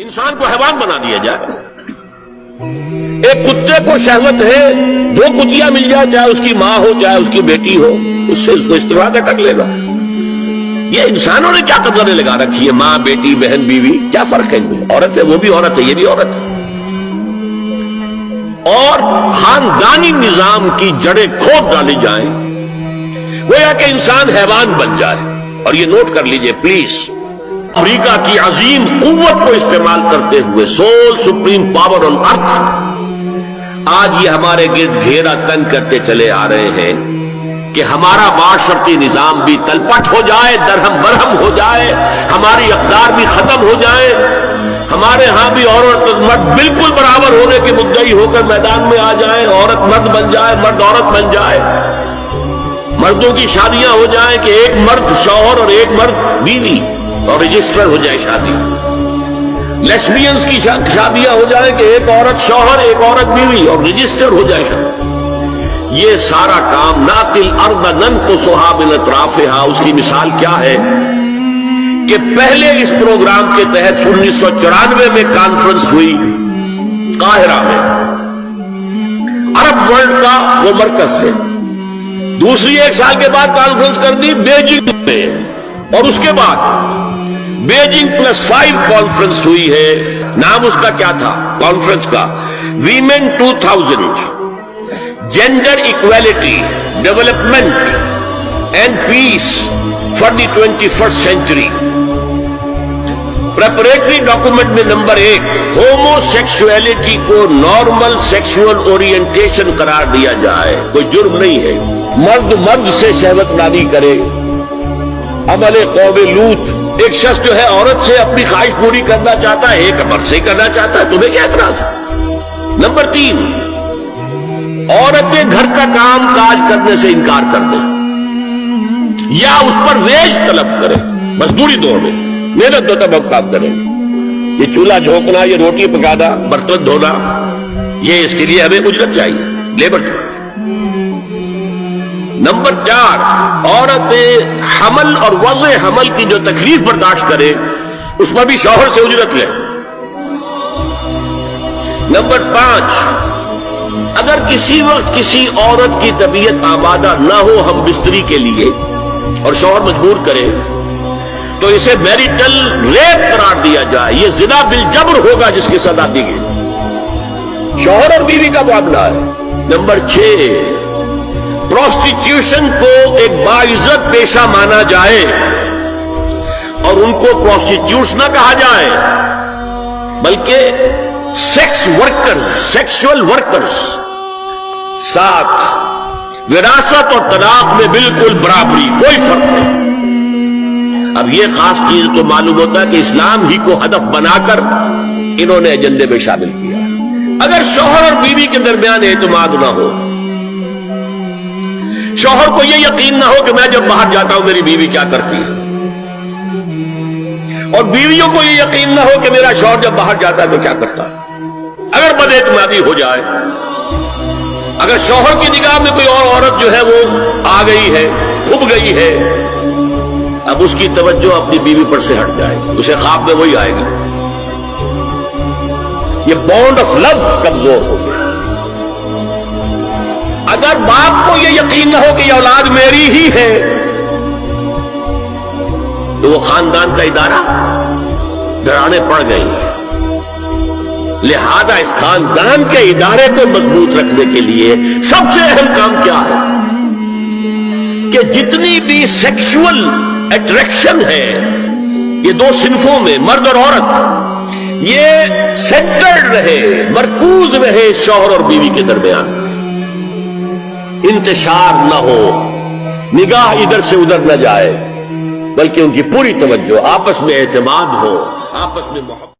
انسان کو حیوان بنا دیا جائے. ایک کتے کو شہوت ہے جو کتیا مل جائے، چاہے اس کی ماں ہو چاہے اس کی بیٹی ہو، اس سے اس کو استفادہ کر لے گا. یہ انسانوں نے کیا قدریں لگا رکھی ہے؟ ماں، بیٹی، بہن، بیوی، کیا فرق ہے ان میں؟ عورت ہے وہ بھی عورت ہے، یہ بھی عورت ہے. اور خاندانی نظام کی جڑیں کھود ڈالی جائیں، گویا کہ انسان حیوان بن جائے. اور یہ نوٹ کر لیجئے پلیز، امریکہ کی عظیم قوت کو استعمال کرتے ہوئے، سول سپریم پاور آن ارتھ، آج یہ ہمارے گرد گھیرا تنگ کرتے چلے آ رہے ہیں کہ ہمارا معاشرتی نظام بھی تلپٹ ہو جائے، درہم برہم ہو جائے، ہماری اقدار بھی ختم ہو جائے، ہمارے ہاں بھی عورت مرد بالکل برابر ہونے کے مدعی ہو کر میدان میں آ جائیں، عورت مرد بن جائے، مرد عورت بن جائے، مردوں کی شادیاں ہو جائیں کہ ایک مرد شوہر اور ایک مرد بیوی اور رجسٹر ہو جائے شادی. لیسبینز کی شادیاں ہو جائیں کہ ایک عورت شوہر ایک عورت بیوی اور رجسٹر ہو جائے شادی. یہ سارا کام ناقل ارض ننقصها من اطرافها. اس کی مثال کیا ہے کہ پہلے اس پروگرام کے تحت 1994 میں کانفرنس ہوئی قاہرہ میں، عرب ورلڈ کا وہ مرکز ہے. دوسری ایک سال کے بعد کانفرنس کر دی بیجنگ میں، اور اس کے بعد بیجنگ +5 کانفرنس ہوئی ہے. نام اس کا کیا تھا کانفرنس کا؟ Women 2000، gender equality, development and peace for the 21st century. Preparatory document میں نمبر 1، ہومو سیکسولیٹی کو نارمل سیکسول اورینٹیشن قرار دیا جائے. کوئی جرم نہیں ہے مرد مرد سے شہوت نالی کرے. عمل قوم لوط، ایک شخص جو ہے عورت سے اپنی خواہش پوری کرنا چاہتا ہے، ایک مرد سے کرنا چاہتا ہے، تمہیں کیا اعتراض ہے؟ نمبر 3، عورتیں گھر کا کام کاج کرنے سے انکار کر دیں یا اس پر ویج طلب کریں، مزدوری دور میں محنت دو تب کام کریں. یہ چولہا جھونکنا، یہ روٹی پکانا، برتن دھونا، یہ اس کے لیے ہمیں اجرت چاہیے، لیبر. نمبر 4، عورتیں حمل اور وضع حمل کی جو تکلیف برداشت کرے اس پر بھی شوہر سے اجرت لے. نمبر 5، اگر کسی وقت کسی عورت کی طبیعت آمادہ نہ ہو ہم بستری کے لیے اور شوہر مجبور کرے تو اسے میریٹل ریپ قرار دیا جائے. یہ زنا بالجبر ہوگا جس کی سزا دی گئی. شوہر اور بیوی کا معاملہ ہے. نمبر 6، پروسٹیٹیوشن کو ایک باعزت پیشہ مانا جائے اور ان کو پروسٹیٹیوٹس نہ کہا جائے بلکہ سیکس ورکرز، سیکسول ورکرز. 7، وراثت اور طلاق میں بالکل برابری، کوئی فرق نہیں. اب یہ خاص چیز تو معلوم ہوتا ہے کہ اسلام ہی کو ہدف بنا کر انہوں نے ایجنڈے میں شامل کیا. اگر شوہر اور بیوی کے درمیان اعتماد نہ ہو، شوہر کو یہ یقین نہ ہو کہ میں جب باہر جاتا ہوں میری بیوی کیا کرتی ہے، اور بیویوں کو یہ یقین نہ ہو کہ میرا شوہر جب باہر جاتا ہے تو کیا کرتا ہے، اگر بد اعتمادی ہو جائے، اگر شوہر کی نگاہ میں کوئی اور عورت جو ہے وہ آ گئی ہے، کھب گئی ہے، اب اس کی توجہ اپنی بیوی پر سے ہٹ جائے، اسے خواب میں وہی آئے گی، یہ بانڈ آف لو کمزور ہو گیا. اگر باپ کو یہ یقین نہ ہو کہ یہ اولاد میری ہی ہے تو وہ خاندان کا ادارہ دراڑیں پڑ گئی. لہذا اس خاندان کے ادارے کو مضبوط رکھنے کے لیے سب سے اہم کام کیا ہے کہ جتنی بھی سیکشول اٹریکشن ہے یہ دو صنفوں میں، مرد اور عورت، یہ سینٹرڈ رہے، مرکوز رہے شوہر اور بیوی کے درمیان. انتشار نہ ہو، نگاہ ادھر سے ادھر نہ جائے، بلکہ ان کی پوری توجہ، آپس میں اعتماد ہو، آپس میں محبت.